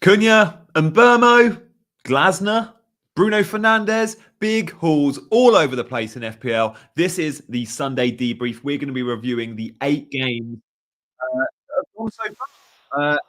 Cunha, Mbeumo, Glasner, Bruno Fernandes, big hauls all over the place in FPL. This is the Sunday debrief. We're going to be reviewing the 8 games that have gone so far.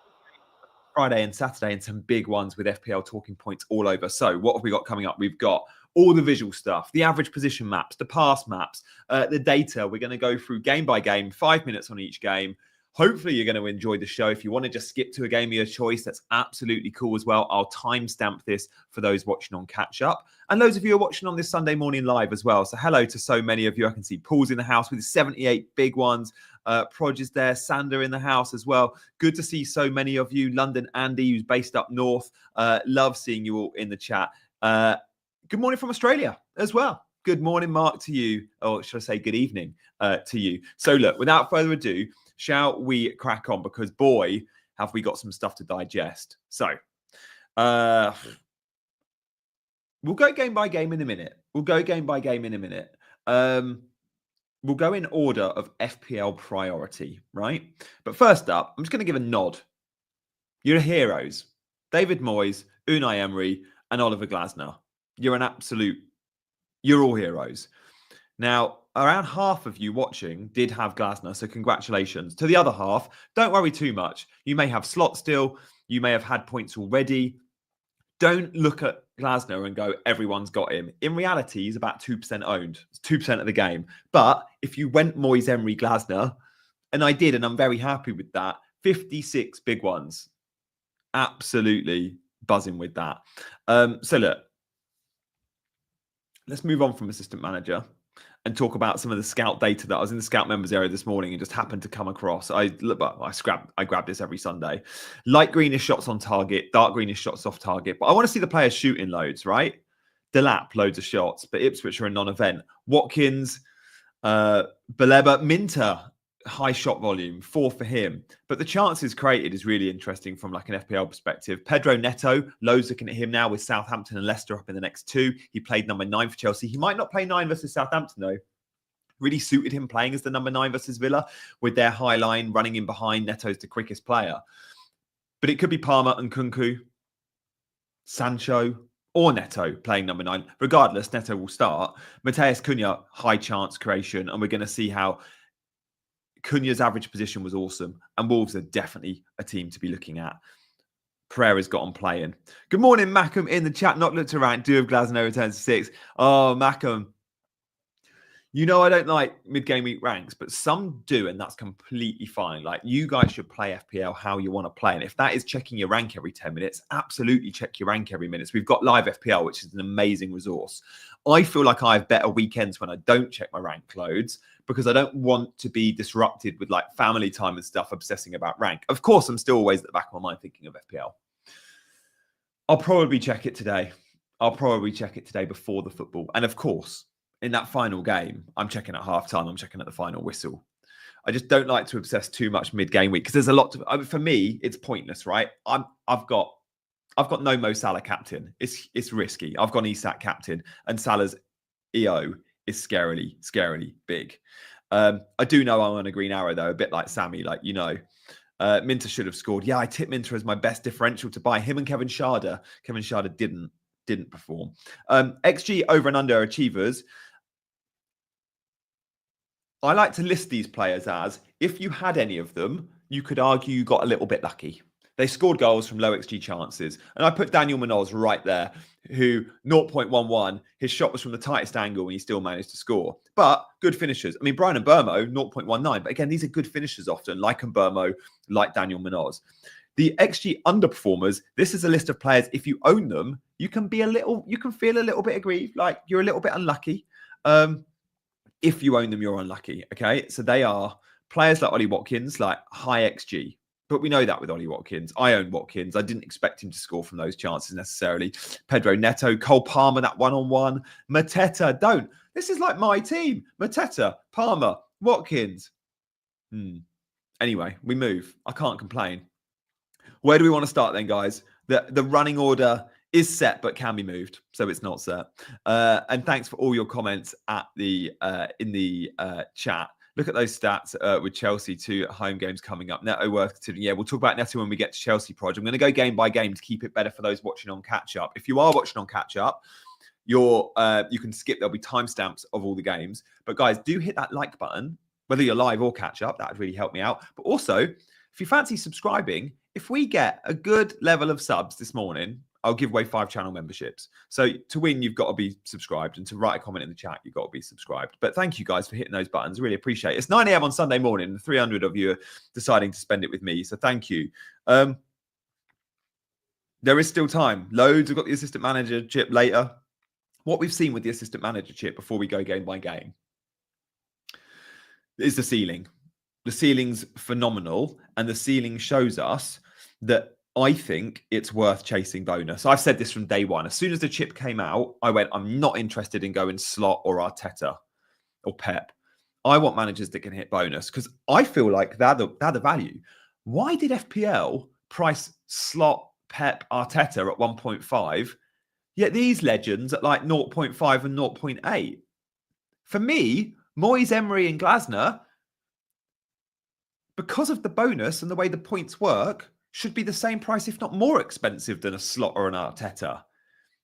Friday and Saturday, and some big ones with FPL talking points all over. So what have we got coming up? We've got all the visual stuff, the average position maps, the pass maps, the data. We're going to go through game by game, 5 minutes on each game. Hopefully you're going to enjoy the show. If you want to just skip to a game of your choice, that's absolutely cool as well. I'll timestamp this for those watching on catch up. And loads of you are watching on this Sunday morning live as well. So hello to so many of you. I can see Paul's in the house with 78 big ones. Proj is there, Sander in the house as well. Good to see so many of you. London Andy, who's based up north. Love seeing you all in the chat. Good morning from Australia as well. Good morning, Mark, to you. Or should I say good evening to you. So look, without further ado, shall we crack on? Because boy, have we got some stuff to digest. So we'll go game by game in a minute. We'll go in order of FPL priority, right? But first up, I'm just going to give a nod. You're heroes. David Moyes, Unai Emery, and Oliver Glasner. You're all heroes. Now, around half of you watching did have Glasner, so congratulations. To the other half, don't worry too much. You may have slots still. You may have had points already. Don't look at Glasner and go, everyone's got him. In reality, he's about 2% owned. It's 2% of the game. But if you went Moyes, Emery, Glasner, and I did, and I'm very happy with that, 56 big ones. Absolutely buzzing with that. So look, let's move on from assistant manager and talk about some of the scout data that I was in the scout members area this morning and just happened to come across. I grab this every Sunday. Light greenish shots on target, dark greenish shots off target. But I want to see the players shooting loads, right? Delap, loads of shots, but Ipswich are a non-event. Watkins, Baleba, Minter, high shot volume, 4 for him. But the chances created is really interesting from like an FPL perspective. Pedro Neto, loads looking at him now with Southampton and Leicester up in the next 2. He played number 9 for Chelsea. He might not play 9 versus Southampton though. Really suited him playing as the number 9 versus Villa with their high line running in behind. Neto's the quickest player. But it could be Palmer and Kunku, Sancho, or Neto playing number 9. Regardless, Neto will start. Mateus Cunha, high chance creation. And we're going to see how Cunha's average position was awesome. And Wolves are definitely a team to be looking at. Pereira's got on playing. Good morning, Mackham in the chat. Not looked around. Do have Glasner returns to 6. Oh, Mackham. You know I don't like mid-game week ranks, but some do, and that's completely fine. Like, you guys should play FPL how you want to play. And if that is checking your rank every 10 minutes, absolutely check your rank every minute. We've got live FPL, which is an amazing resource. I feel like I have better weekends when I don't check my rank loads because I don't want to be disrupted with like family time and stuff, obsessing about rank. Of course, I'm still always at the back of my mind thinking of FPL. I'll probably check it today. Before the football. And of course, in that final game, I'm checking at halftime. I'm checking at the final whistle. I just don't like to obsess too much mid-game week because there's a lot to. For me, it's pointless, right? I've got no Mo Salah captain. It's risky. I've got Isak captain, and Salah's EO is scarily big. I do know I'm on a green arrow though, a bit like Sammy, like you know. Minter should have scored. Yeah, I tipped Minter as my best differential to buy. Him and Kevin Schade. Kevin Schade didn't perform. XG over and under achievers. I like to list these players as, if you had any of them, you could argue you got a little bit lucky. They scored goals from low XG chances. And I put Daniel Munoz right there, who 0.11, his shot was from the tightest angle and he still managed to score. But good finishers. I mean, Brian Mbeumo, 0.19. But again, these are good finishers often, like Mbeumo, like Daniel Munoz. The XG underperformers, this is a list of players. If you own them, you can feel a little bit aggrieved, like you're a little bit unlucky. If you own them, you're unlucky. Okay. So they are players like Ollie Watkins, like high XG. But we know that with Ollie Watkins. I own Watkins. I didn't expect him to score from those chances necessarily. Pedro Neto, Cole Palmer, that one-on-one. Mateta, don't. This is like my team. Mateta, Palmer, Watkins. Anyway, we move. I can't complain. Where do we want to start then, guys? The running order is set, but can be moved, so it's not set. And thanks for all your comments at the in the chat. Look at those stats with Chelsea, 2 home games coming up. Neto worth considering. Yeah, we'll talk about Neto when we get to Chelsea, Proj. I'm going to go game by game to keep it better for those watching on catch up. If you are watching on catch up, you can skip. There'll be timestamps of all the games. But guys, do hit that like button, whether you're live or catch up. That would really help me out. But also, if you fancy subscribing, if we get a good level of subs this morning, I'll give away 5 channel memberships. So to win, you've got to be subscribed. And to write a comment in the chat, you've got to be subscribed. But thank you guys for hitting those buttons. Really appreciate it. It's 9 a.m. on Sunday morning. And 300 of you are deciding to spend it with me. So thank you. There is still time. Loads. We've got the assistant manager chip later. What we've seen with the assistant manager chip before we go game by game is the ceiling. The ceiling's phenomenal. And the ceiling shows us that I think it's worth chasing bonus. I've said this from day one. As soon as the chip came out, I went, I'm not interested in going Slot or Arteta or Pep. I want managers that can hit bonus because I feel like they're the value. Why did FPL price Slot, Pep, Arteta at 1.5, yet these legends at like 0.5 and 0.8? For me, Moyes, Emery and Glasner, because of the bonus and the way the points work, should be the same price, if not more expensive than a Slot or an Arteta.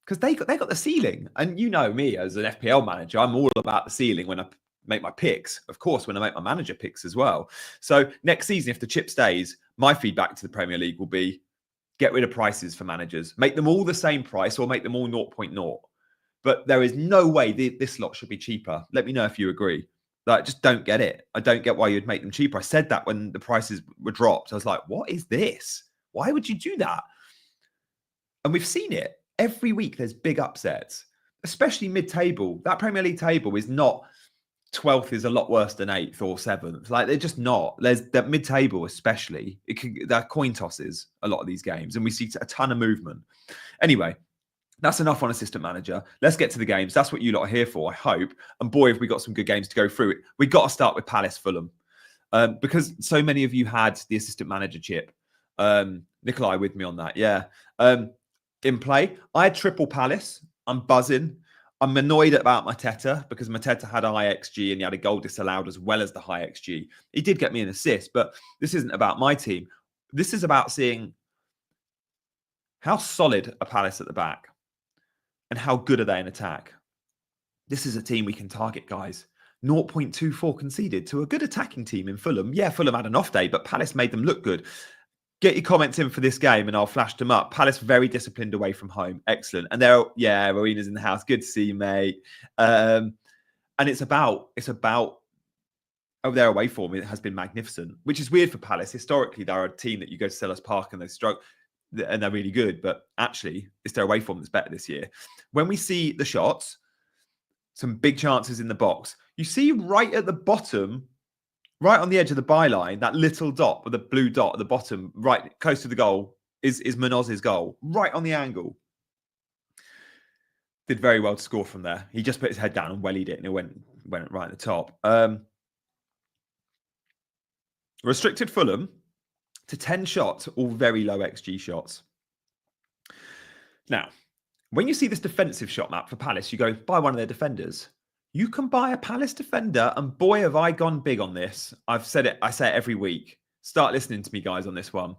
Because they got the ceiling. And you know me as an FPL manager, I'm all about the ceiling when I make my picks. Of course, when I make my manager picks as well. So next season, if the chip stays, my feedback to the Premier League will be get rid of prices for managers. Make them all the same price or make them all 0.0. But there is no way this lot should be cheaper. Let me know if you agree. Like, just don't get it. I don't get why you'd make them cheaper. I said that when the prices were dropped. I was like, what is this? Why would you do that? And we've seen it. Every week there's big upsets, especially mid-table. That Premier League table is not 12th is a lot worse than 8th or 7th. Like, they're just not. There's that mid-table especially. They're coin tosses, a lot of these games. And we see a ton of movement. Anyway, that's enough on assistant manager. Let's get to the games. That's what you lot are here for, I hope. And boy, have we got some good games to go through. We got to start with Palace Fulham because so many of you had the assistant manager chip. Nikolai with me on that. Yeah. In play, I had triple Palace. I'm buzzing. I'm annoyed about Mateta because Mateta had a high XG and he had a goal disallowed as well as the high XG. He did get me an assist, but this isn't about my team. This is about seeing how solid are Palace at the back. And how good are they in attack? This is a team we can target, guys. 0.24 conceded to a good attacking team in Fulham. Yeah, Fulham had an off day, but Palace made them look good. Get your comments in for this game and I'll flash them up. Palace very disciplined away from home. Excellent. And Rowena's in the house. Good to see you, mate. And it's about their away form. It has been magnificent, which is weird for Palace. Historically, they're a team that you go to Sellers Park and they struggle. And they're really good, but actually it's their away form that's better this year. When we see the shots, some big chances in the box, you see right at the bottom, right on the edge of the byline, that little dot with the blue dot at the bottom, right close to the goal, is Munoz's goal, right on the angle. Did very well to score from there. He just put his head down and wellied it, and it went right at the top. Restricted Fulham to 10 shots, all very low XG shots. Now, when you see this defensive shot map for Palace, you go, buy one of their defenders. You can buy a Palace defender, and boy, have I gone big on this. I've said it, I say it every week. Start listening to me, guys, on this one.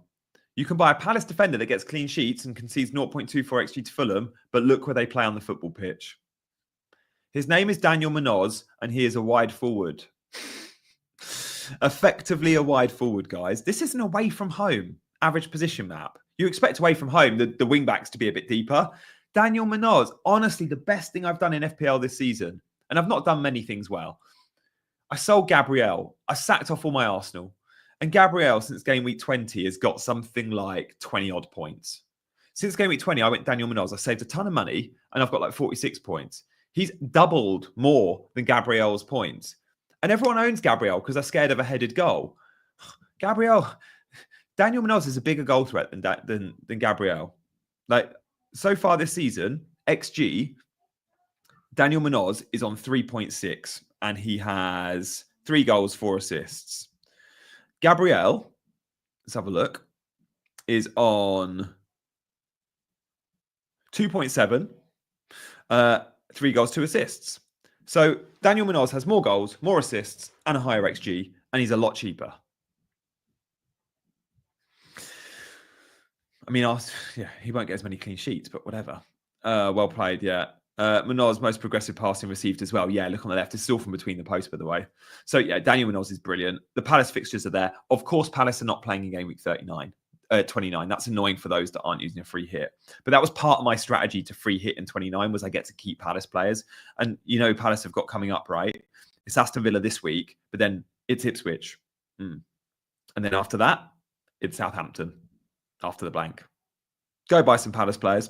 You can buy a Palace defender that gets clean sheets and concedes 0.24 XG to Fulham, but look where they play on the football pitch. His name is Daniel Munoz, and he is a wide forward. Effectively a wide forward, guys. This isn't away from home average position map. You expect away from home the wing backs to be a bit deeper. Daniel Munoz, honestly, the best thing I've done in FPL this season, and I've not done many things well. I sold Gabriel. I sacked off all my Arsenal. And Gabriel, since game week 20, has got something like 20 odd points. Since game week 20, I went Daniel Munoz. I saved a ton of money and I've got like 46 points. He's doubled more than Gabriel's points. And everyone owns Gabriel because they're scared of a headed goal. Daniel Munoz is a bigger goal threat than Gabriel. Like, so far this season, XG, Daniel Munoz is on 3.6 and he has 3 goals, 4 assists. Gabriel, let's have a look, is on 2.7, 3 goals, 2 assists. So Daniel Munoz has more goals, more assists, and a higher XG, and he's a lot cheaper. I mean, he won't get as many clean sheets, but whatever. Well played, yeah. Munoz, most progressive passing received as well. Yeah, look on the left. It's still from between the posts, by the way. So, yeah, Daniel Munoz is brilliant. The Palace fixtures are there. Of course, Palace are not playing in game week 29. That's annoying for those that aren't using a free hit. But that was part of my strategy to free hit in 29 was I get to keep Palace players. And, Palace have got coming up, right? It's Aston Villa this week, but then it's Ipswich. And then after that, it's Southampton after the blank. Go buy some Palace players.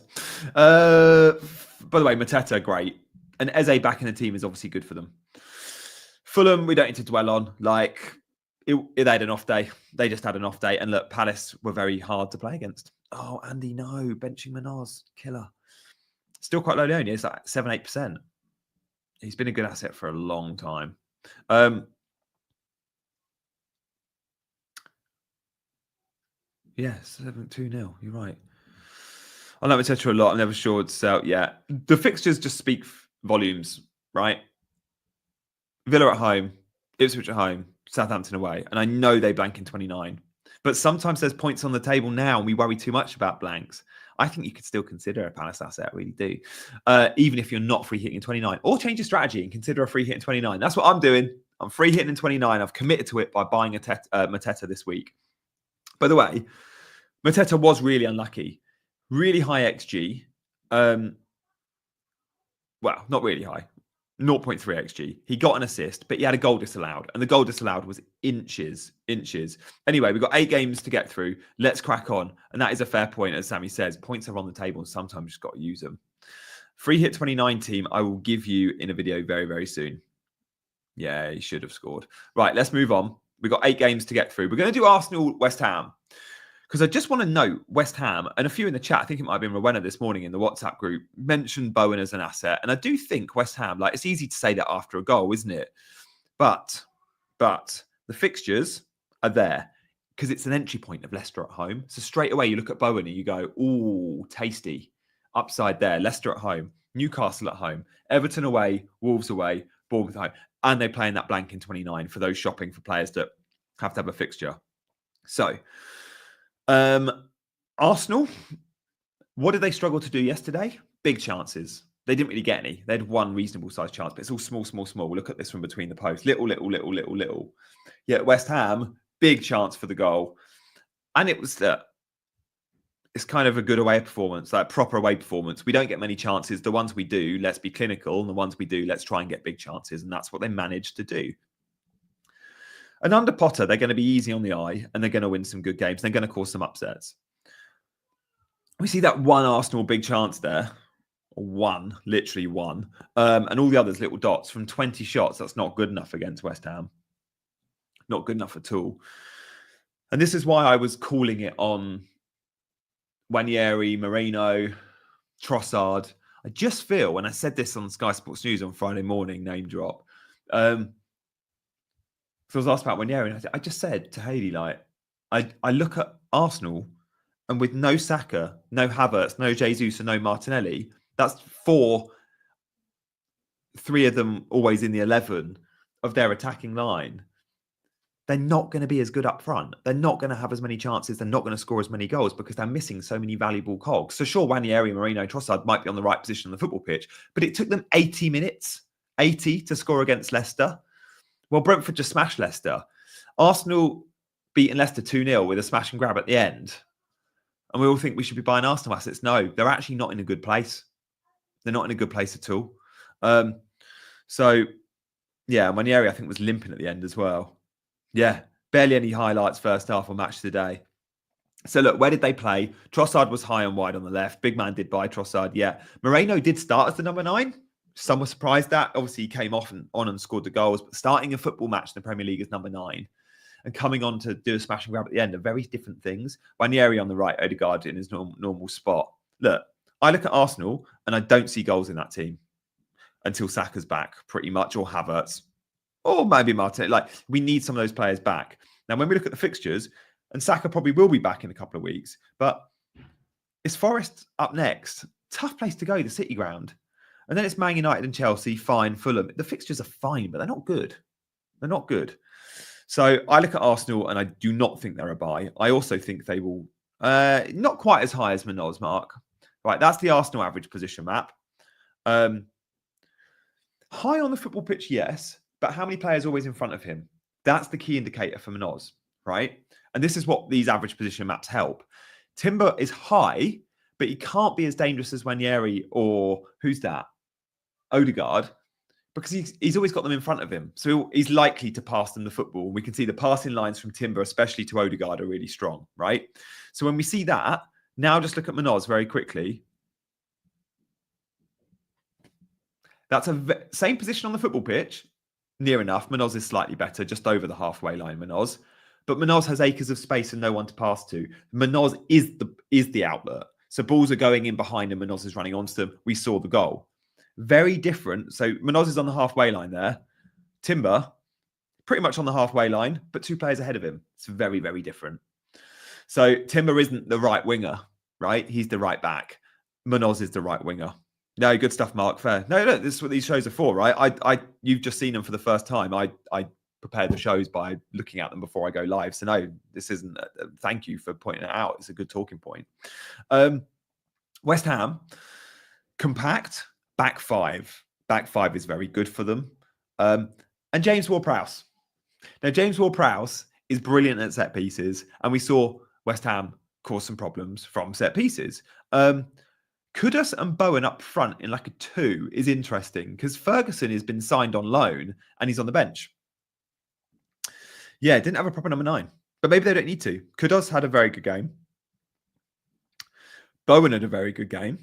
By the way, Mateta, great. And Eze back in the team is obviously good for them. Fulham, we don't need to dwell on. They had an off day. They just had an off day. And look, Palace were very hard to play against. Oh, Andy, no. Benching Munoz. Killer. Still quite low down. It's like 7-8%. He's been a good asset for a long time. Yeah, 2-0. You're right. I like Mateta a lot. I'm never sure it's out yet. The fixtures just speak volumes, right? Villa at home, Ipswich at home, Southampton away. And I know they blank in 29. But sometimes there's points on the table now and we worry too much about blanks. I think you could still consider a Palace asset, I really do. Even if you're not free hitting in 29. Or change your strategy and consider a free hit in 29. That's what I'm doing. I'm free hitting in 29. I've committed to it by buying Mateta this week. By the way, Mateta was really unlucky. Really high XG. Well, not really high. 0.3 XG. He got an assist, but he had a goal disallowed. And the goal disallowed was inches. Anyway, we've got 8 games to get through. Let's crack on. And that is a fair point, as Sammy says. Points are on the table and sometimes you've just got to use them. Free hit 29 team, I will give you in a video very, very soon. Yeah, he should have scored. Right, let's move on. We've got 8 games to get through. We're going to do Arsenal, West Ham. Because I just want to note West Ham, and a few in the chat, I think it might have been Rowena this morning in the WhatsApp group, mentioned Bowen as an asset. And I do think West Ham, it's easy to say that after a goal, isn't it? But the fixtures are there because it's an entry point of Leicester at home. So straight away, you look at Bowen and you go, ooh, tasty. Upside there, Leicester at home, Newcastle at home, Everton away, Wolves away, Bournemouth at home. And they play in that blank in 29 for those shopping for players that have to have a fixture. So... Arsenal, what did they struggle to do yesterday? Big chances. They didn't really get any. They had one reasonable sized chance, but it's all small. We'll look at this from between the posts. Little. Yet West Ham, big chance for the goal. And it was it's kind of a good away performance, like proper away performance. We don't get many chances. The ones we do, let's be clinical. And the ones we do, let's try and get big chances. And that's what they managed to do. And under Potter, they're going to be easy on the eye and they're going to win some good games. They're going to cause some upsets. We see that one Arsenal big chance there. One, literally one. And all the others little dots from 20 shots. That's not good enough against West Ham. Not good enough at all. And this is why I was calling it on Wanieri, Moreno, Trossard. I just feel, and I said this on Sky Sports News on Friday morning, name drop. So I was asked about Wanieri, and I just said to Haley, I look at Arsenal, and with no Saka, no Havertz, no Jesus, and no Martinelli, that's 3 of them always in the 11 of their attacking line. They're not going to be as good up front. They're not going to have as many chances. They're not going to score as many goals because they're missing so many valuable cogs. So sure, Wanieri, Moreno, Trossard might be on the right position on the football pitch, but it took them 80 minutes, 80 to score against Leicester. Well, Brentford just smashed Leicester. Arsenal beating Leicester 2-0 with a smash and grab at the end. And we all think we should be buying Arsenal assets. No, they're actually not in a good place. They're not in a good place at all. So, yeah, Wanieri, I think, was limping at the end as well. Yeah, barely any highlights first half or match today. So, look, where did they play? Trossard was high and wide on the left. Big man did buy Trossard, yeah. Moreno did start as the number 9. Some were surprised that. Obviously, he came off and on and scored the goals. But starting a football match in the Premier League as number 9 and coming on to do a smash and grab at the end are very different things. Wanieri on the right, Odegaard in his normal spot. Look, I look at Arsenal and I don't see goals in that team until Saka's back, pretty much, or Havertz, or maybe Martin. We need some of those players back. Now, when we look at the fixtures, and Saka probably will be back in a couple of weeks, but it's Forest up next. Tough place to go, the City ground. And then it's Man United and Chelsea, fine. Fulham. The fixtures are fine, but they're not good. They're not good. So I look at Arsenal and I do not think they're a buy. I also think they will, not quite as high as Munoz, Mark. Right, that's the Arsenal average position map. High on the football pitch, yes, but how many players are always in front of him? That's the key indicator for Munoz, right? And this is what these average position maps help. Timber is high, but he can't be as dangerous as Wanyeri or who's that? Odegaard, because he's always got them in front of him. So he's likely to pass them the football. We can see the passing lines from Timber, especially to Odegaard, are really strong, right? So when we see that, now just look at Munoz very quickly. That's a same position on the football pitch, near enough. Munoz is slightly better, just over the halfway line, Munoz. But Munoz has acres of space and no one to pass to. Munoz is the outlet. So balls are going in behind him, Munoz is running onto them. We saw the goal. Very different. So Munoz is on the halfway line there. Timber, pretty much on the halfway line, but 2 players ahead of him. It's very, very different. So Timber isn't the right winger, right? He's the right back. Munoz is the right winger. No, good stuff, Mark. Fair. No, this is what these shows are for, right? You've just seen them for the first time. I prepare the shows by looking at them before I go live. So no, this isn't. Thank you for pointing it out. It's a good talking point. West Ham, compact, back five. Back five is very good for them. And James Ward-Prowse. Now, James Ward-Prowse is brilliant at set pieces, and we saw West Ham cause some problems from set pieces. Kudus and Bowen up front in like a 2 is interesting because Ferguson has been signed on loan and he's on the bench. Yeah, didn't have a proper number 9, but maybe they don't need to. Kudus had a very good game. Bowen had a very good game.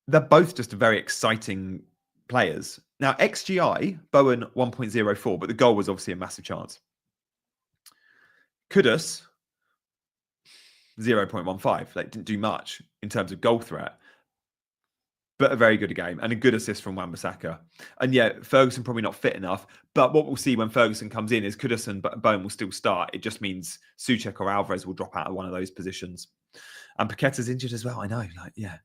They're both just very exciting players. Now, XGI, Bowen 1.04, but the goal was obviously a massive chance. Kudus, 0.15. Like, didn't do much in terms of goal threat, but a very good game and a good assist from Wan-Bissaka. And yeah, Ferguson probably not fit enough, but what we'll see when Ferguson comes in is Kudus and Bowen will still start. It just means Souček or Alvarez will drop out of one of those positions. And Paqueta's injured as well. I know, like, yeah.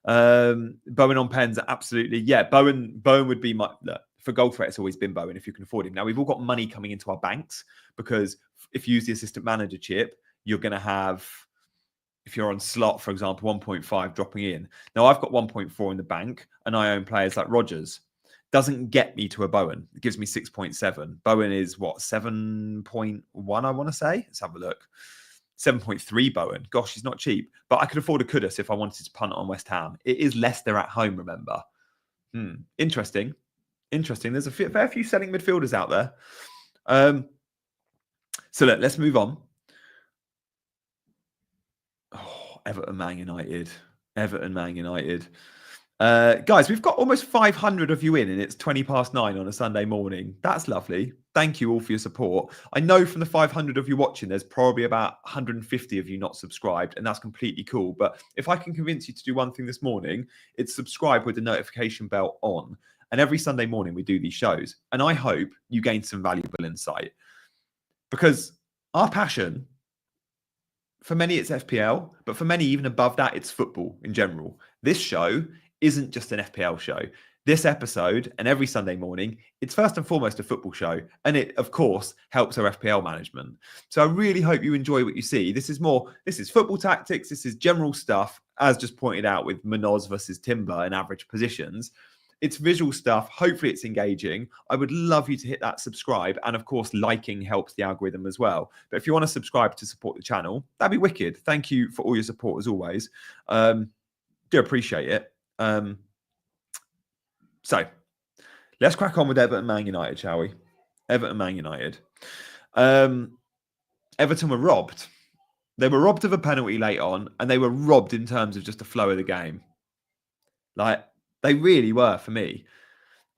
Bowen on pens, absolutely. Yeah, Bowen would be my... Look, for goal threat, it's always been Bowen if you can afford him. Now, we've all got money coming into our banks because if you use the assistant manager chip, you're going to have, if you're on slot, for example, 1.5 dropping in. Now, I've got 1.4 in the bank and I own players like Rodgers. Doesn't get me to a Bowen. It gives me 6.7. Bowen is what, 7.1, I want to say? Let's have a look. 7.3 Bowen. Gosh, he's not cheap. But I could afford a Kudus if I wanted to punt on West Ham. It is Leicester at home, remember. Interesting. There's a fair few selling midfielders out there. So let's move on. Oh, Everton, Man United. Guys, we've got almost 500 of you in and it's 9:20 on a Sunday morning. That's lovely. Thank you all for your support. I know from the 500 of you watching, there's probably about 150 of you not subscribed, and that's completely cool. But if I can convince you to do one thing this morning, it's subscribe with the notification bell on. And every Sunday morning, we do these shows. And I hope you gain some valuable insight. Because our passion, for many, it's FPL. But for many, even above that, it's football in general. This show isn't just an FPL show. This episode and every Sunday morning, it's first and foremost a football show. And it, of course, helps our FPL management. So I really hope you enjoy what you see. This is football tactics. This is general stuff, as just pointed out with Munoz versus Timber in average positions. It's visual stuff. Hopefully it's engaging. I would love you to hit that subscribe. And of course, liking helps the algorithm as well. But if you want to subscribe to support the channel, that'd be wicked. Thank you for all your support as always. Do appreciate it. So let's crack on with Everton Man United, shall we? Everton Man United. Everton were robbed. They were robbed of a penalty late on, and they were robbed in terms of just the flow of the game. Like, they really were for me.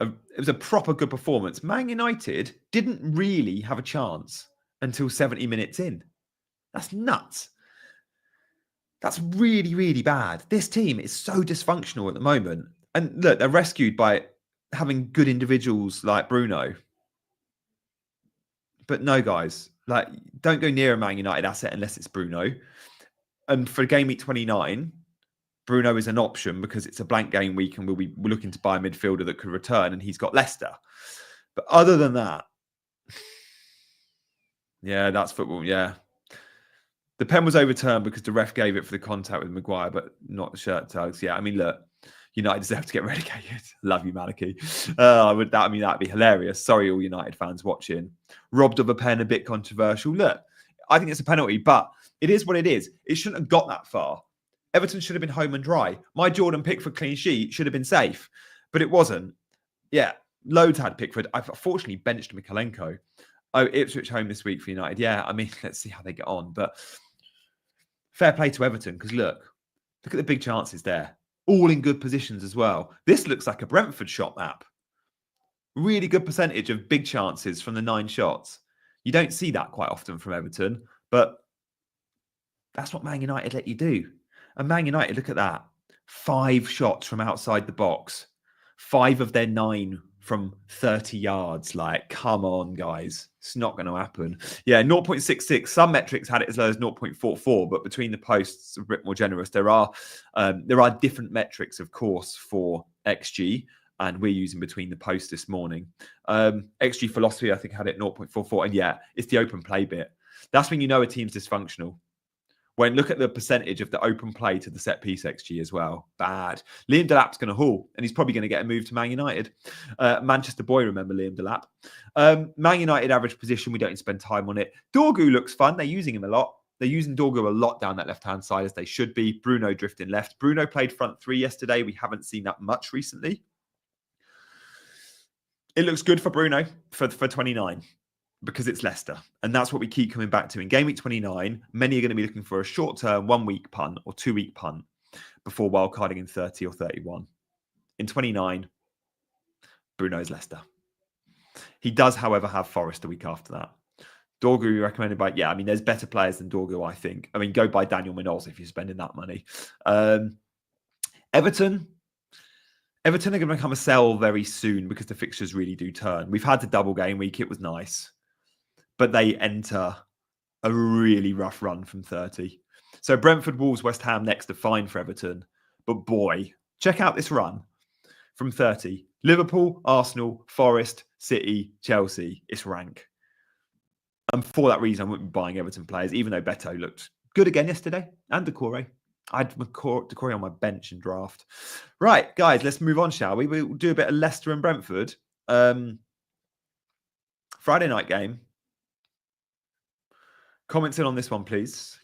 It was a proper good performance. Man United didn't really have a chance until 70 minutes in. That's nuts. That's really, really bad. This team is so dysfunctional at the moment. And look, they're rescued by having good individuals like Bruno. But no, guys, like, don't go near a Man United asset unless it's Bruno. And for Game Week 29, Bruno is an option because it's a blank game week and we're looking to buy a midfielder that could return, and he's got Leicester. But other than that, yeah, that's football. Yeah. The pen was overturned because the ref gave it for the contact with Maguire, but not the shirt tags. Yeah, I mean, look, United deserve to get relegated. Love you, Maliki. That'd be hilarious. Sorry, all United fans watching. Robbed of a pen, a bit controversial. Look, I think it's a penalty, but it is what it is. It shouldn't have got that far. Everton should have been home and dry. My Jordan Pickford clean sheet should have been safe, but it wasn't. Yeah, loads had Pickford. I fortunately benched Mikalenko. Oh, Ipswich home this week for United. Yeah, I mean, let's see how they get on. But fair play to Everton, because look at the big chances there. All in good positions as well. This looks like a Brentford shot map. Really good percentage of big chances from the 9 shots. You don't see that quite often from Everton, but that's what Man United let you do. And Man United, look at that. 5 shots from outside the box. 5 of their 9 from 30 yards. Like, come on, guys. It's not going to happen. Yeah, 0.66. Some metrics had it as low as 0.44, but between the posts, a bit more generous. There are different metrics, of course, for XG, and we're using between the posts this morning. XG philosophy, I think, had it 0.44. And yeah, it's the open play bit. That's when you know a team's dysfunctional. When look at the percentage of the open play to the set piece XG as well. Bad. Liam Delap's going to haul, and he's probably going to get a move to Man United. Manchester boy, remember Liam Delap. Man United average position, we don't need to spend time on it. Dorgu looks fun. They're using him a lot. They're using Dorgu a lot down that left-hand side, as they should be. Bruno drifting left. Bruno played front 3 yesterday. We haven't seen that much recently. It looks good for Bruno for 29. Because it's Leicester. And that's what we keep coming back to. In game week 29, many are going to be looking for a short-term 1-week punt or 2-week punt before wildcarding in 30 or 31. In 29, Bruno's Leicester. He does, however, have Forest the week after that. Dorgu recommended by, yeah, I mean, there's better players than Dorgu, I think. I mean, go buy Daniel Munoz if you're spending that money. Everton are going to become a sell very soon because the fixtures really do turn. We've had the double game week. It was nice. But they enter a really rough run from 30. So Brentford, Wolves, West Ham next are fine for Everton. But boy, check out this run from 30. Liverpool, Arsenal, Forest, City, Chelsea. It's rank. And for that reason, I wouldn't be buying Everton players, even though Beto looked good again yesterday. And Decore. I had Decore on my bench in draft. Right, guys, let's move on, shall we? We'll do a bit of Leicester and Brentford. Friday night game. Comments in on this one, please.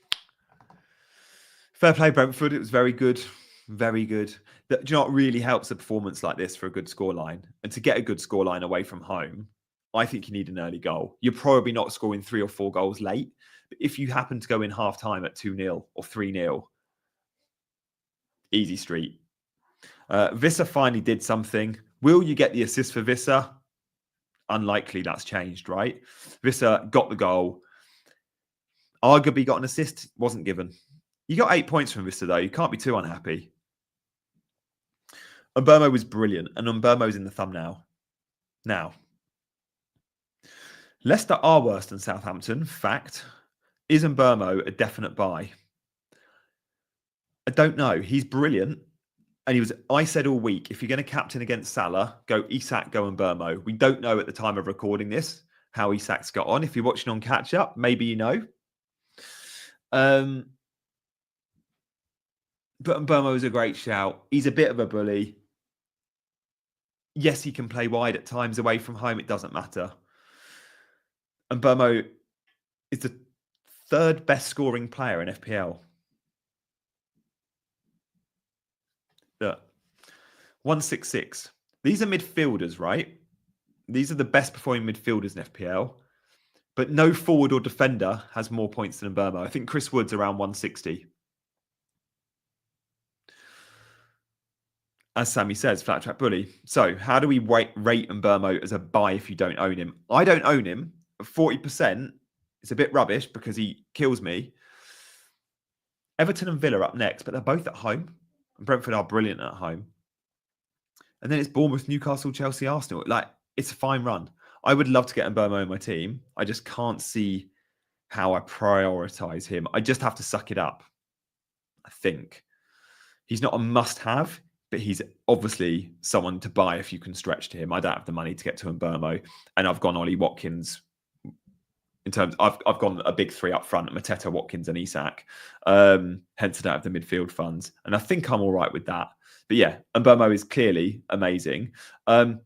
Fair play, Brentford. It was very good. Very good. Do you know what really helps a performance like this for a good scoreline? And to get a good scoreline away from home, I think you need an early goal. You're probably not scoring 3 or 4 goals late. But if you happen to go in half-time at 2-0 or 3-0, easy street. Visser finally did something. Will you get the assist for Visser? Unlikely that's changed, right? Visser got the goal. Arguably got an assist, wasn't given. You got 8 points from Vista, though. You can't be too unhappy. Mbeumo was brilliant, and Mbeumo's in the thumbnail. Now, Leicester are worse than Southampton. Fact. Is Mbeumo a definite buy? I don't know. He's brilliant. And I said all week, if you're going to captain against Salah, go Isak, go Mbeumo. We don't know at the time of recording this how Isak's got on. If you're watching on catch up, maybe you know. But Mbeumo is a great shout. He's a bit of a bully. Yes, he can play wide at times away from home. It doesn't matter. And Mbeumo is the 3rd best scoring player in FPL. Look, 166. These are midfielders, right? These are the best performing midfielders in FPL. But no forward or defender has more points than Mbeumo. I think Chris Wood's around 160. As Sammy says, flat track bully. So how do we rate Mbeumo as a buy if you don't own him? I don't own him. 40%. It's a bit rubbish because he kills me. Everton and Villa up next, but they're both at home. And Brentford are brilliant at home. And then it's Bournemouth, Newcastle, Chelsea, Arsenal. Like, it's a fine run. I would love to get Mbeumo in my team. I just can't see how I prioritize him. I just have to suck it up, I think. He's not a must-have, but he's obviously someone to buy if you can stretch to him. I don't have the money to get to Mbeumo, and I've gone Ollie Watkins. In terms, I've gone a big three up front: Mateta, Watkins, and Isak. Hence, I don't have the midfield funds, and I think I'm all right with that. But yeah, Mbeumo is clearly amazing. And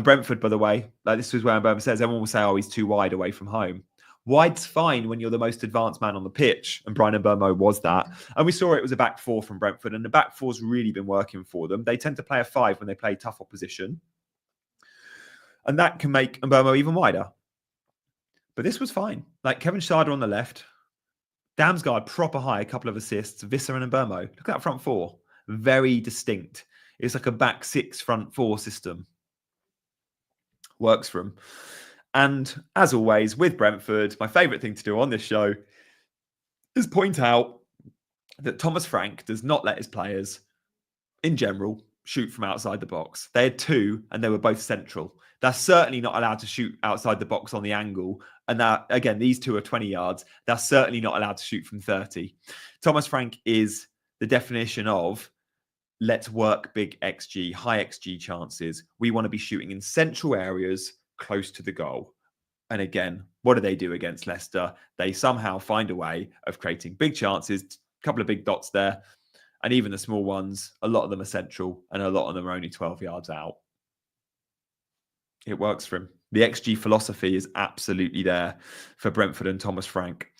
Brentford, by the way, like this is where Mbeumo says everyone will say, "Oh, he's too wide away from home." Wide's fine when you're the most advanced man on the pitch, and Bryan Mbeumo was that. And we saw it was a back four from Brentford, and the back four's really been working for them. They tend to play a 5 when they play tough opposition, and that can make Mbeumo even wider. But this was fine. Like Kevin Schade on the left, Damsgaard proper high, a couple of assists, Visser and Mbeumo. Look at that front four. Very distinct. It's like a back 6 front 4 system. Works for them. And as always, with Brentford, my favourite thing to do on this show is point out that Thomas Frank does not let his players, in general, shoot from outside the box. They had 2 and they were both central. They're certainly not allowed to shoot outside the box on the angle. And that, again, these 2 are 20 yards. They're certainly not allowed to shoot from 30. Thomas Frank is the definition of let's work big XG, high XG chances. We want to be shooting in central areas close to the goal. And again, what do they do against Leicester? They somehow find a way of creating big chances, a couple of big dots there. And even the small ones, a lot of them are central and a lot of them are only 12 yards out. It works for him. The XG philosophy is absolutely there for Brentford and Thomas Frank.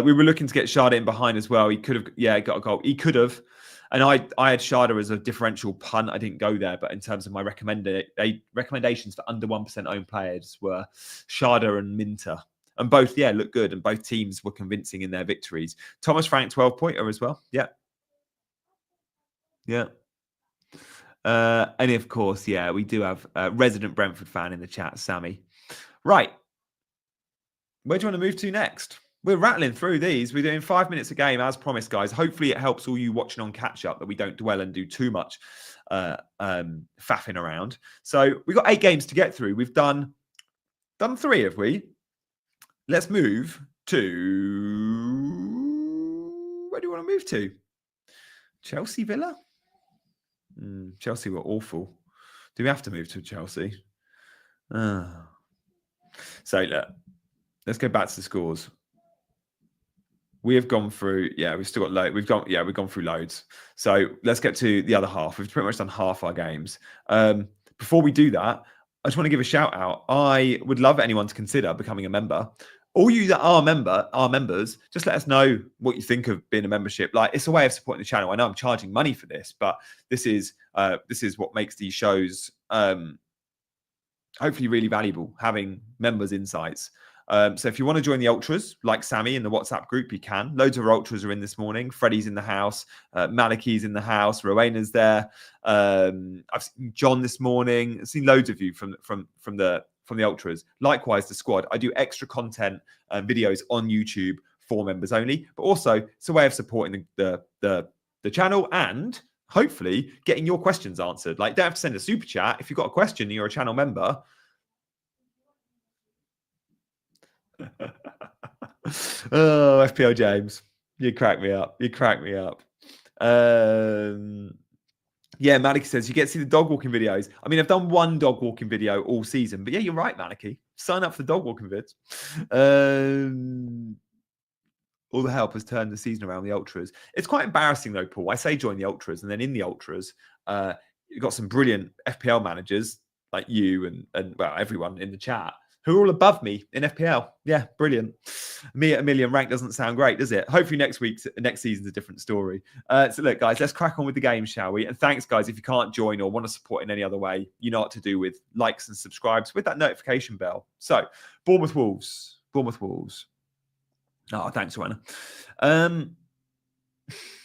We were looking to get Schade in behind as well. He could have, got a goal. He could have. And I had Schade as a differential punt. I didn't go there. But in terms of my recommendations for under 1% owned players were Schade and Minter. And both, looked good. And both teams were convincing in their victories. Thomas Frank, 12-pointer as well. Yeah. And of course, we do have a resident Brentford fan in the chat, Sammy. Right. Where do you want to move to next? We're rattling through these. We're doing 5 minutes a game, as promised, guys. Hopefully it helps all you watching on catch-up that we don't dwell and do too much faffing around. So we've got 8 games to get through. We've done 3, have we? Let's move to... Where do you want to move to? Chelsea Villa? Chelsea were awful. Do we have to move to Chelsea? So look, let's go back to the scores. We have gone through, we've still got loads. We've gone through loads. So let's get to the other half. We've pretty much done half our games. Before we do that, I just want to give a shout out. I would love anyone to consider becoming a member. All you that are members, just let us know what you think of being a membership. Like, it's a way of supporting the channel. I know I'm charging money for this, but this is what makes these shows hopefully really valuable, having members' insights. So if you want to join the Ultras, like Sammy in the WhatsApp group, you can. Loads of Ultras are in this morning. Freddie's in the house. Malachi's in the house. Rowena's there. I've seen John this morning. I've seen loads of you from the Ultras. Likewise, the squad. I do extra content videos on YouTube for members only, but also it's a way of supporting the channel and hopefully getting your questions answered. Like, don't have to send a super chat. If you've got a question and you're a channel member, oh, FPL James, you crack me up. Maliki says you get to see the dog walking videos. I mean, I've done one dog walking video all season, but you're right, Maliki. Sign up for the dog walking vids. All the help has turned the season around the Ultras. It's quite embarrassing though, Paul. I say join the Ultras, and then in the Ultras, you've got some brilliant FPL managers like you and well, everyone in the chat who are all above me in FPL. Yeah, brilliant. Me at a million rank doesn't sound great, does it? Hopefully next season's a different story. So look, guys, let's crack on with the game, shall we? And thanks, guys. If you can't join or want to support in any other way, you know what to do with likes and subscribes with that notification bell. So, Bournemouth Wolves. Oh, thanks, Rowena.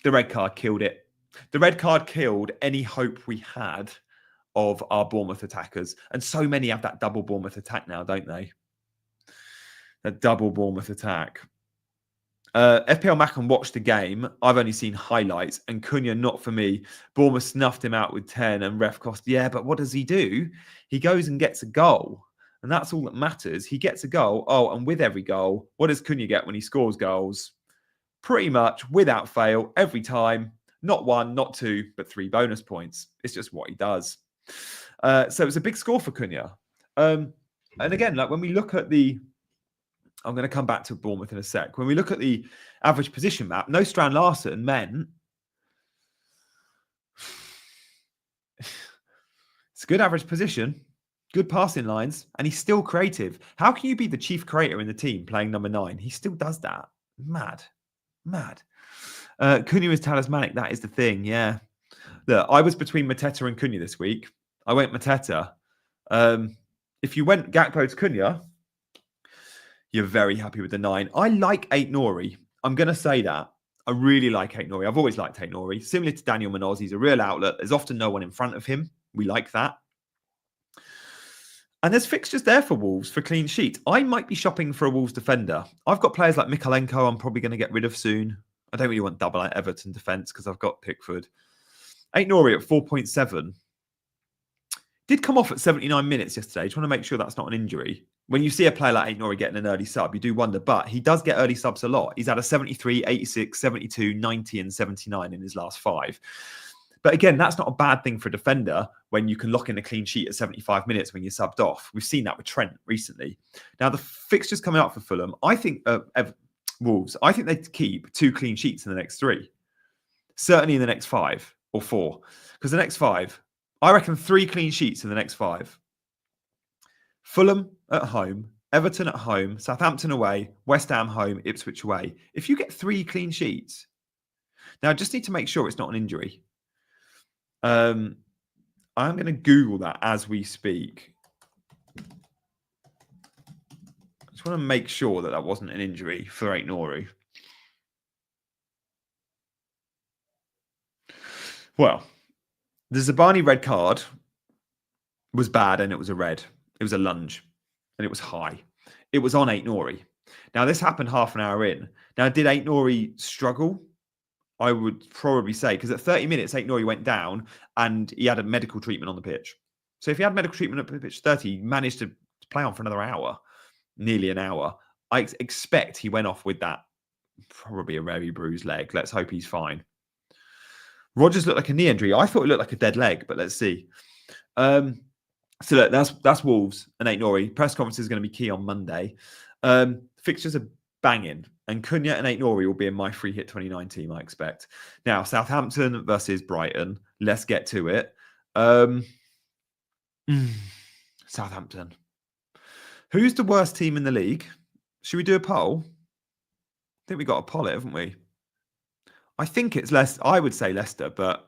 The red card killed it. The red card killed any hope we had of our Bournemouth attackers. And so many have that double Bournemouth attack now, don't they? That double Bournemouth attack. FPL Macon watched the game. I've only seen highlights. And Cunha, not for me. Bournemouth snuffed him out with 10 and ref cost. Yeah, but what does he do? He goes and gets a goal. And that's all that matters. He gets a goal. Oh, and with every goal, what does Cunha get when he scores goals? Pretty much, without fail, every time, Not 1, not 2, but 3 bonus points. It's just what he does. So it's a big score for Cunha. And again, like when we look at I'm going to come back to Bournemouth in a sec. When we look at the average position map, no Strand Larsen meant it's a good average position, good passing lines, and he's still creative. How can you be the chief creator in the team playing number 9? He still does that. Mad. Cunha is talismanic. That is the thing. Yeah. Look, I was between Mateta and Cunha this week. I went Mateta. If you went Gakpo to Cunha, you're very happy with the 9. I like Aït-Nouri. I'm going to say that. I really like Aït-Nouri. I've always liked Aït-Nouri. Similar to Daniel Munoz, he's a real outlet. There's often no one in front of him. We like that. And there's fixtures there for Wolves for clean sheets. I might be shopping for a Wolves defender. I've got players like Mikalenko I'm probably going to get rid of soon. I don't really want double like Everton defence because I've got Pickford. Aït-Nouri at 4.7. Did come off at 79 minutes yesterday. Just want to make sure that's not an injury. When you see a player like Aït-Nouri getting an early sub, you do wonder, but he does get early subs a lot. He's had a 73, 86, 72, 90 and 79 in his last 5. But again, that's not a bad thing for a defender when you can lock in a clean sheet at 75 minutes when you're subbed off. We've seen that with Trent recently. Now, the fixtures coming up for Fulham, I think Wolves, I think they keep 2 clean sheets in the next 3. Certainly in the next 5 or 4. Because the next 5, I reckon 3 clean sheets in the next 5. Fulham at home, Everton at home, Southampton away, West Ham home, Ipswich away. If you get 3 clean sheets, now I just need to make sure it's not an injury. I'm going to Google that as we speak. I just want to make sure that that wasn't an injury for Aït-Nouri. Well, the Zabani red card was bad and it was a red. It was a lunge and it was high. It was on Aït-Nouri. Now, this happened half an hour in. Now, did Aït-Nouri struggle? I would probably say, because at 30 minutes, Aït-Nouri went down and he had a medical treatment on the pitch. So if he had medical treatment at pitch 30, he managed to play on for another hour, nearly an hour. I expect he went off with that, probably a very bruised leg. Let's hope he's fine. Rodgers looked like a knee injury. I thought it looked like a dead leg, but let's see. So look, that's Wolves and Aït-Nouri. Press conference is going to be key on Monday. Fixtures are banging. And Cunha and Aït-Nouri will be in my free hit 29 team, I expect. Now, Southampton versus Brighton. Let's get to it. Southampton. Who's the worst team in the league? Should we do a poll? I think we got a poll it, haven't we? I think it's Leicester. I would say Leicester, but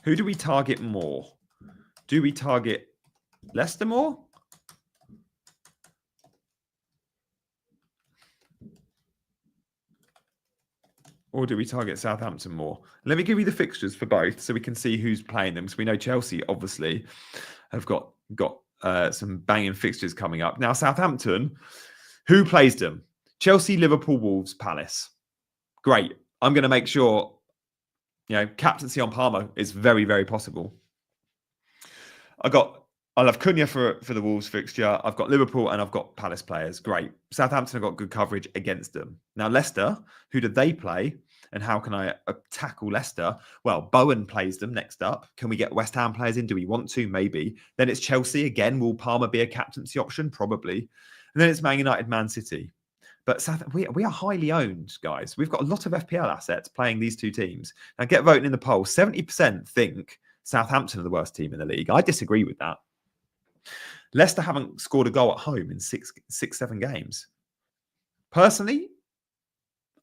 who do we target more? Do we target Leicester more? Or do we target Southampton more? Let me give you the fixtures for both so we can see who's playing them. Because we know Chelsea, obviously, have got some banging fixtures coming up. Now, Southampton, who plays them? Chelsea, Liverpool, Wolves, Palace. Great. I'm going to make sure, captaincy on Palmer is very, very possible. I'll have Cunha for the Wolves fixture. I've got Liverpool and I've got Palace players. Great. Southampton have got good coverage against them. Now, Leicester, who do they play? And how can I tackle Leicester? Well, Bowen plays them next up. Can we get West Ham players in? Do we want to? Maybe. Then it's Chelsea. Again, will Palmer be a captaincy option? Probably. And then it's Man United, Man City. But we are highly owned, guys. We've got a lot of FPL assets playing these 2 teams. Now, get voting in the poll. 70% think Southampton are the worst team in the league. I disagree with that. Leicester haven't scored a goal at home in 7 games. Personally,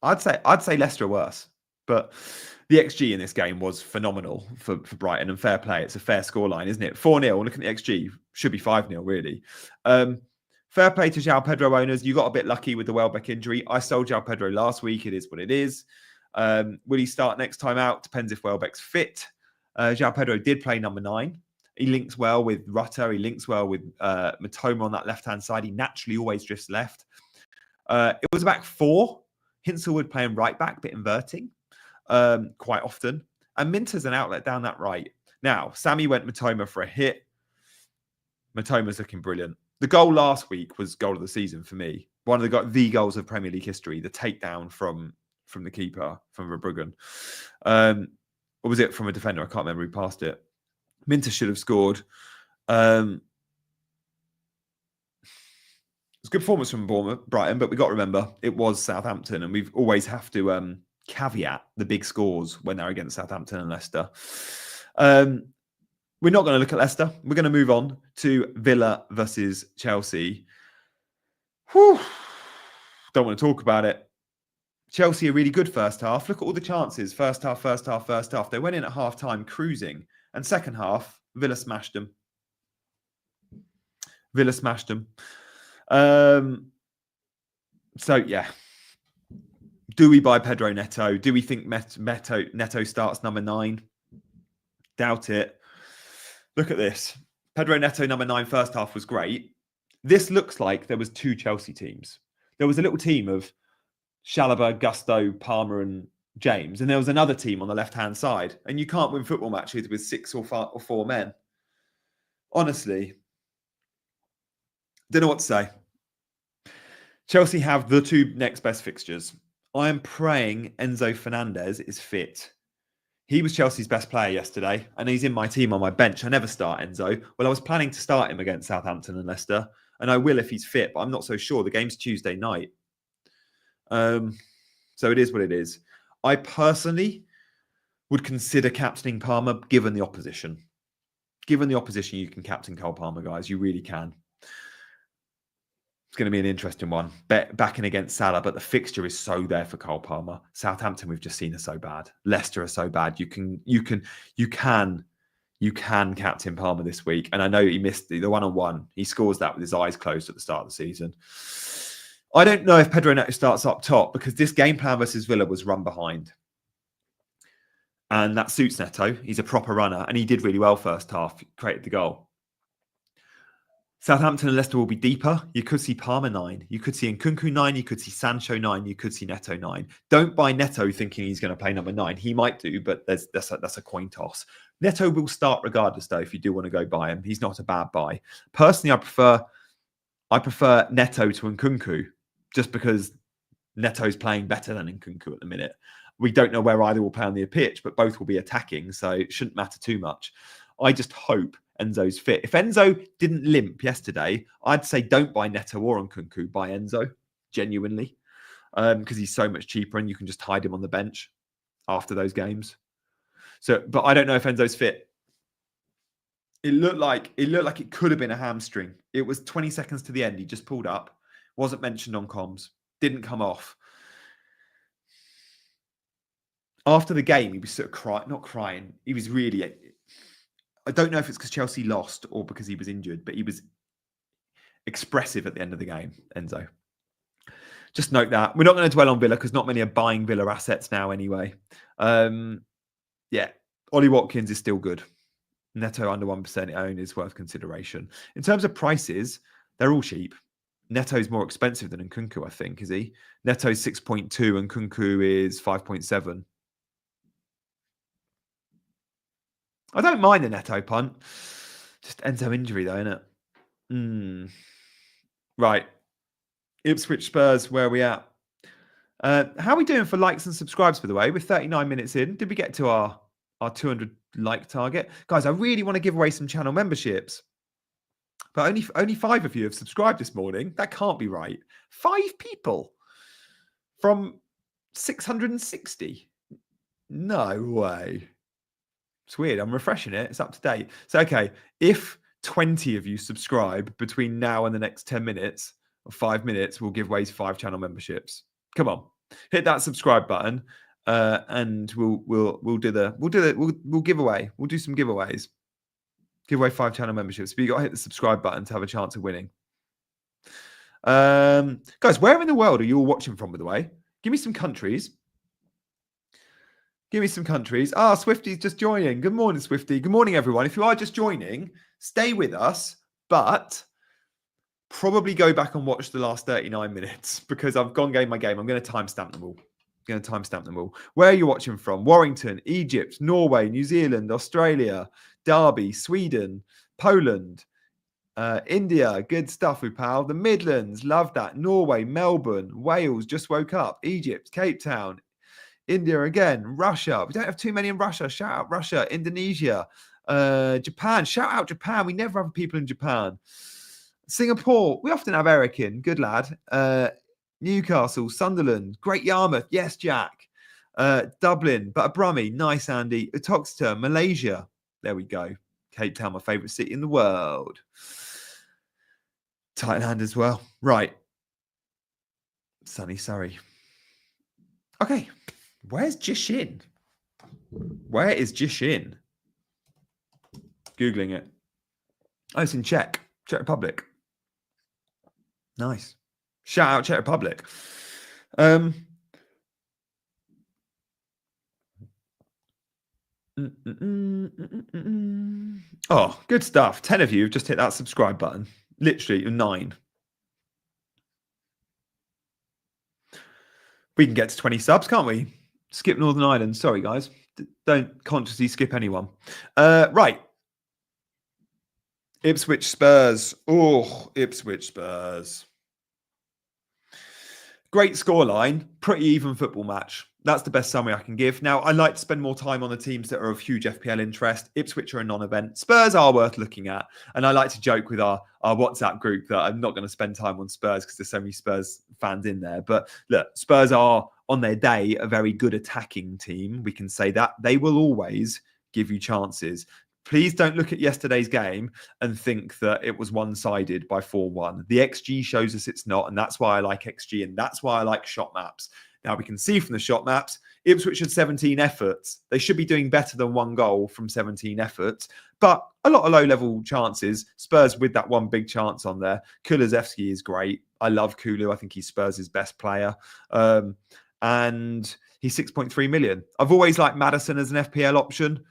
I'd say Leicester are worse. But the XG in this game was phenomenal for Brighton, and fair play. It's a fair scoreline, isn't it? 4-0. Look at the XG. Should be 5-0, really. Fair play to João Pedro owners. You got a bit lucky with the Welbeck injury. I sold João Pedro last week. It is what it is. Will he start next time out? Depends if Welbeck's fit. João Pedro did play number 9. He links well with Rutter. He links well with Mitoma on that left-hand side. He naturally always drifts left. It was a back 4. Hinselwood playing right back, bit inverting quite often. And Minter's an outlet down that right. Now, Sammy went Mitoma for a hit. Mitoma's looking brilliant. The goal last week was goal of the season for me. One of the goals of Premier League history, the takedown from from the keeper, from Verbruggen. Or was it from a defender? I can't remember who passed it. Minter should have scored. It's a good performance from Brighton, but we got to remember it was Southampton, and we always have to caveat the big scores when they're against Southampton and Leicester. We're not going to look at Leicester. We're going to move on to Villa versus Chelsea. Whew. Don't want to talk about it. Chelsea are really good first half. Look at all the chances. First half. They went in at half-time cruising. And second half, Villa smashed them. So, yeah. Do we buy Pedro Neto? Do we think Neto starts number 9? Doubt it. Look at this. Pedro Neto, number 9, first half was great. This looks like there was 2 Chelsea teams. There was a little team of Chalobah, Gusto, Palmer and James. And there was another team on the left-hand side. And you can't win football matches with 6 or 4 men. Honestly. Don't know what to say. Chelsea have the 2 next best fixtures. I am praying Enzo Fernandez is fit. He was Chelsea's best player yesterday, and he's in my team on my bench. I never start Enzo. Well, I was planning to start him against Southampton and Leicester, and I will if he's fit, but I'm not so sure. The game's Tuesday night. So it is what it is. I personally would consider captaining Palmer given the opposition. Given the opposition, you can captain Cole Palmer, guys. You really can. It's going to be an interesting one. Backing against Salah, but the fixture is so there for Cole Palmer. Southampton, we've just seen, are so bad. Leicester are so bad. You can captain Palmer this week. And I know he missed the one-on-one. He scores that with his eyes closed at the start of the season. I don't know if Pedro Neto starts up top because this game plan versus Villa was run behind. And that suits Neto. He's a proper runner. And he did really well first half. Created the goal. Southampton and Leicester will be deeper. You could see Palmer 9. You could see Nkunku 9. You could see Sancho 9. You could see Neto 9. Don't buy Neto thinking he's going to play number 9. He might do, but that's a coin toss. Neto will start regardless, though, if you do want to go buy him. He's not a bad buy. Personally, I prefer Neto to Nkunku just because Neto's playing better than Nkunku at the minute. We don't know where either will play on the pitch, but both will be attacking, so it shouldn't matter too much. I just hope Enzo's fit. If Enzo didn't limp yesterday, I'd say don't buy Neto or Nkunku, buy Enzo, genuinely, because he's so much cheaper and you can just hide him on the bench after those games. So, but I don't know if Enzo's fit. It looked like it could have been a hamstring. It was 20 seconds to the end. He just pulled up, wasn't mentioned on comms, didn't come off. After the game, he was sort of not crying. He was really. I don't know if it's because Chelsea lost or because he was injured, but he was expressive at the end of the game, Enzo. Just note that. We're not going to dwell on Villa because not many are buying Villa assets now anyway. Yeah, Ollie Watkins is still good. Neto under 1% own is worth consideration. In terms of prices, they're all cheap. Neto's more expensive than Nkunku, I think, is he? Neto's 6.2 and Nkunku is 5.7. I don't mind the Neto punt. Just Enzo injury, though, isn't it? Right. Ipswich Spurs, where are we at? How are we doing for likes and subscribes, by the way? We're 39 minutes in. Did we get to our 200 like target? Guys, I really want to give away some channel memberships. But only 5 of you have subscribed this morning. That can't be right. 5 people from 660. No way. It's weird. I'm refreshing it. It's up to date. So, okay, if 20 of you subscribe between now and the next 10 minutes or 5 minutes, we'll give away 5 channel memberships. Come on, hit that subscribe button, and we'll give away. We'll do some giveaways. Give away 5 channel memberships. But you got to hit the subscribe button to have a chance of winning. Guys, where in the world are you all watching from, by the way? Give me some countries. Give me some countries. Swifty's just joining. Good morning, Swifty. Good morning, everyone. If you are just joining, stay with us, but probably go back and watch the last 39 minutes because I've gone game by game. I'm going to timestamp them all. Where are you watching from? Warrington, Egypt, Norway, New Zealand, Australia, Derby, Sweden, Poland, India. Good stuff, pal. The Midlands. Love that. Norway, Melbourne, Wales. Just woke up. Egypt, Cape Town. India again. Russia. We don't have too many in Russia. Shout out Russia. Indonesia. Japan. Shout out Japan. We never have people in Japan. Singapore. We often have Eric in. Good lad. Newcastle. Sunderland. Great Yarmouth. Yes, Jack. Dublin. But Brummy. Nice, Andy. Uttoxeter. Malaysia. There we go. Cape Town, my favourite city in the world. Thailand as well. Right. Sunny Surrey. Okay. Where's Jishin? Where is Jishin? Googling it. Oh, it's in Czech Republic. Nice. Shout out Czech Republic. Oh, good stuff. 10 of you have just hit that subscribe button. Literally 9. We can get to 20 subs, can't we? Skip Northern Ireland. Sorry, guys. Don't consciously skip anyone. Right. Ipswich Spurs. Oh, Ipswich Spurs. Great scoreline. Pretty even football match. That's the best summary I can give. Now, I like to spend more time on the teams that are of huge FPL interest. Ipswich are a non-event. Spurs are worth looking at. And I like to joke with our WhatsApp group that I'm not going to spend time on Spurs because there's so many Spurs fans in there. But look, Spurs are, on their day, a very good attacking team. We can say that. They will always give you chances. Please don't look at yesterday's game and think that it was one-sided by 4-1. The XG shows us it's not, and that's why I like XG, and that's why I like shot maps. Now, we can see from the shot maps, Ipswich had 17 efforts. They should be doing better than 1 goal from 17 efforts, but a lot of low-level chances. Spurs with that one big chance on there. Kulusevski is great. I love Kulu. I think he's Spurs' best player. And he's 6.3 million. I've always liked Maddison as an FPL option.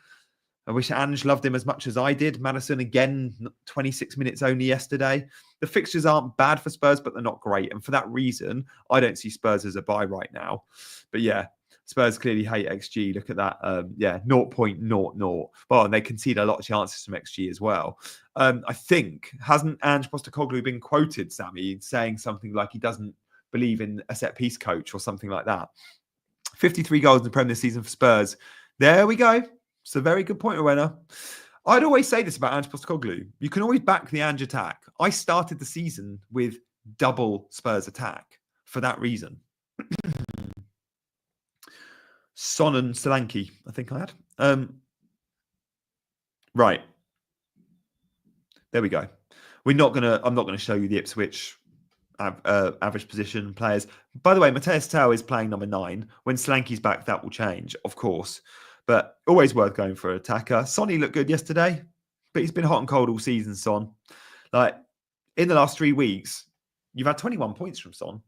I wish Ange loved him as much as I did. Maddison, again, 26 minutes only yesterday. The fixtures aren't bad for Spurs, but they're not great. And for that reason, I don't see Spurs as a buy right now. But yeah, Spurs clearly hate XG. Look at that. 0.00. Well, and they concede a lot of chances from XG as well. I think, hasn't Ange Postecoglou been quoted, Sammy, saying something like he doesn't believe in a set-piece coach or something like that? 53 goals in the Premier this season for Spurs. There we go. It's a very good point, Rowena. I'd always say this about Ange Postecoglou. You can always back the Ange attack. I started the season with double Spurs attack for that reason. Son and Solanke, I think I had. Right. There we go. I'm not gonna show you the Ipswich average position players. By the way, Mateus Tau is playing number 9. When Solanke's back, that will change, of course. But always worth going for an attacker. Sonny looked good yesterday, but he's been hot and cold all season, Son. Like, in the last 3 weeks, you've had 21 points from Son.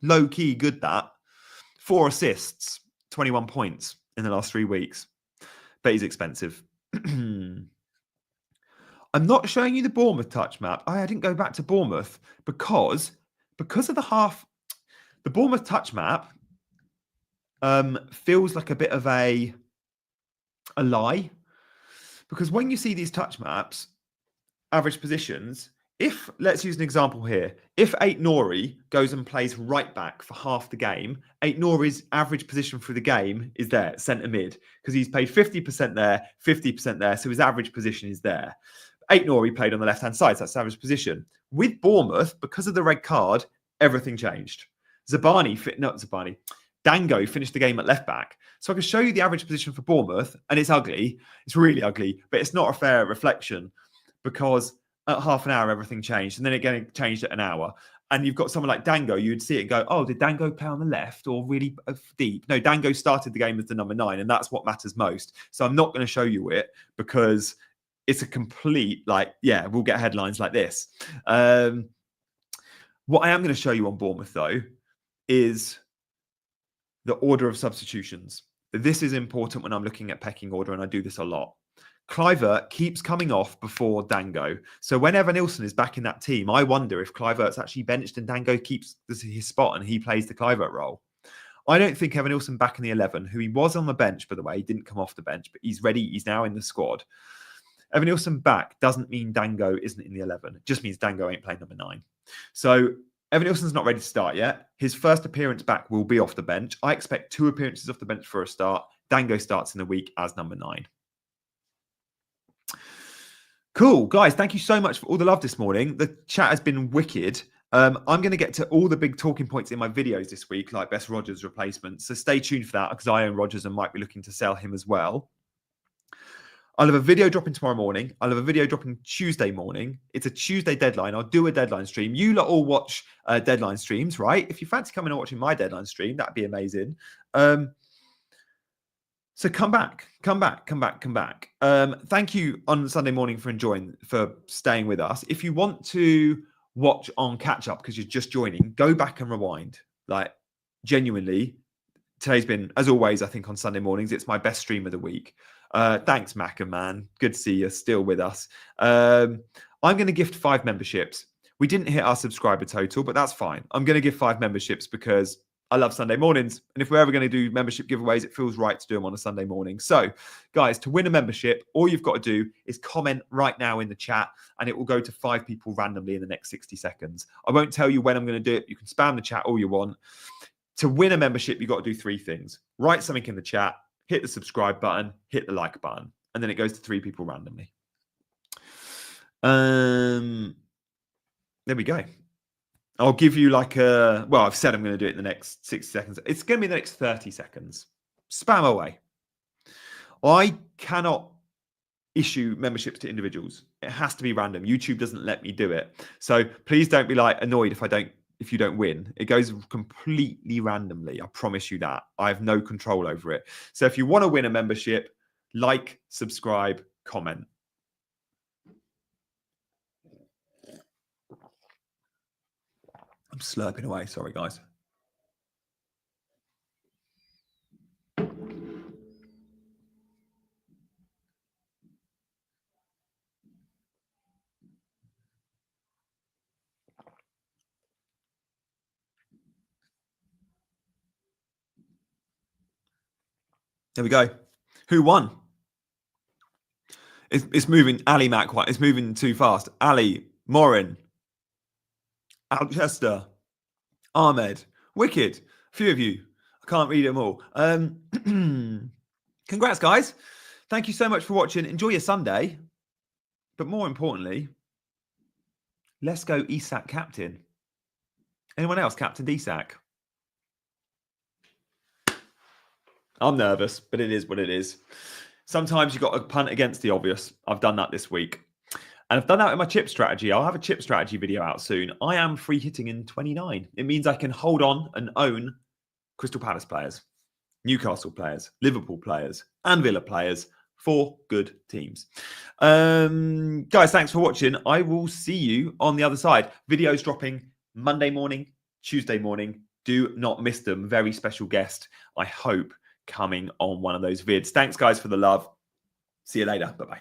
Low-key good, that. 4 assists, 21 points in the last 3 weeks. But he's expensive. I'm not showing you the Bournemouth touch map. I didn't go back to Bournemouth because of the Bournemouth touch map feels like a bit of a lie, because when you see these touch maps, average positions, if, let's use an example here, if Ait-Nouri goes and plays right back for half the game, Ait-Nouri's average position for the game is there, centre mid, because he's paid 50% there, 50% there, so his average position is there. Ait-Nouri played on the left-hand side, so that's average position. With Bournemouth, because of the red card, everything changed. Dango finished the game at left back. So I can show you the average position for Bournemouth, and it's ugly. It's really ugly, but it's not a fair reflection because at half an hour, everything changed. And then it changed at an hour. And you've got someone like Dango, you'd see it and go, oh, did Dango play on the left or really deep? No, Dango started the game as the number 9, and that's what matters most. So I'm not going to show you it because it's a complete, we'll get headlines like this. What I am going to show you on Bournemouth, though, is the order of substitutions. This is important when I'm looking at pecking order, and I do this a lot. Kluivert keeps coming off before Dango. So when Evan Nilsson is back in that team, I wonder if Kluivert's actually benched and Dango keeps his spot and he plays the Kluivert role. I don't think Evan Nilsson back in the 11, who he was on the bench, by the way, he didn't come off the bench, but he's ready. He's now in the squad. Evan Nilsson back doesn't mean Dango isn't in the 11. It just means Dango ain't playing number 9. So Evan Nilsson's not ready to start yet. His first appearance back will be off the bench. I expect 2 appearances off the bench for a start. Dango starts in the week as number 9. Cool. Guys, thank you so much for all the love this morning. The chat has been wicked. I'm going to get to all the big talking points in my videos this week, like best Rodgers replacement. So stay tuned for that because I own Rodgers and might be looking to sell him as well. I'll have a video dropping tomorrow morning. I'll have a video dropping Tuesday morning. It's a Tuesday deadline. I'll do a deadline stream. You lot all watch deadline streams, right? If you fancy coming and watching my deadline stream, that'd be amazing. So come back. Thank you on Sunday morning for staying with us. If you want to watch on catch up because you're just joining, go back and rewind. Like genuinely, today's been, as always, I think on Sunday mornings, it's my best stream of the week. Thanks, Macca, man. Good to see you still with us. I'm going to gift 5 memberships. We didn't hit our subscriber total, but that's fine. I'm going to give 5 memberships because I love Sunday mornings. And if we're ever going to do membership giveaways, it feels right to do them on a Sunday morning. So, guys, to win a membership, all you've got to do is comment right now in the chat and it will go to 5 people randomly in the next 60 seconds. I won't tell you when I'm going to do it. You can spam the chat all you want. To win a membership, you've got to do 3 things. Write something in the chat, hit the subscribe button, hit the like button, and then it goes to 3 people randomly. There we go. I'll give you like I've said I'm going to do it in the next 60 seconds. It's going to be the next 30 seconds. Spam away. I cannot issue memberships to individuals. It has to be random. YouTube doesn't let me do it. So please don't be like annoyed if you don't win. It goes completely randomly. I promise you that. I have no control over it. So if you want to win a membership, like, subscribe, comment. I'm slurping away. Sorry, guys. There we go. Who won? It's moving. Ali Mac, it's moving too fast. Ali, Morin, Alchester, Ahmed, Wicked. A few of you. I can't read them all. Congrats, guys. Thank you so much for watching. Enjoy your Sunday. But more importantly, let's go Isak captain. Anyone else captained Isak? I'm nervous, but it is what it is. Sometimes you've got to punt against the obvious. I've done that this week. And I've done that with my chip strategy. I'll have a chip strategy video out soon. I am free hitting in 29. It means I can hold on and own Crystal Palace players, Newcastle players, Liverpool players, and Villa players. 4 good teams. Guys, thanks for watching. I will see you on the other side. Videos dropping Monday morning, Tuesday morning. Do not miss them. Very special guest, I hope, coming on one of those vids. Thanks, guys, for the love. See you later. Bye-bye.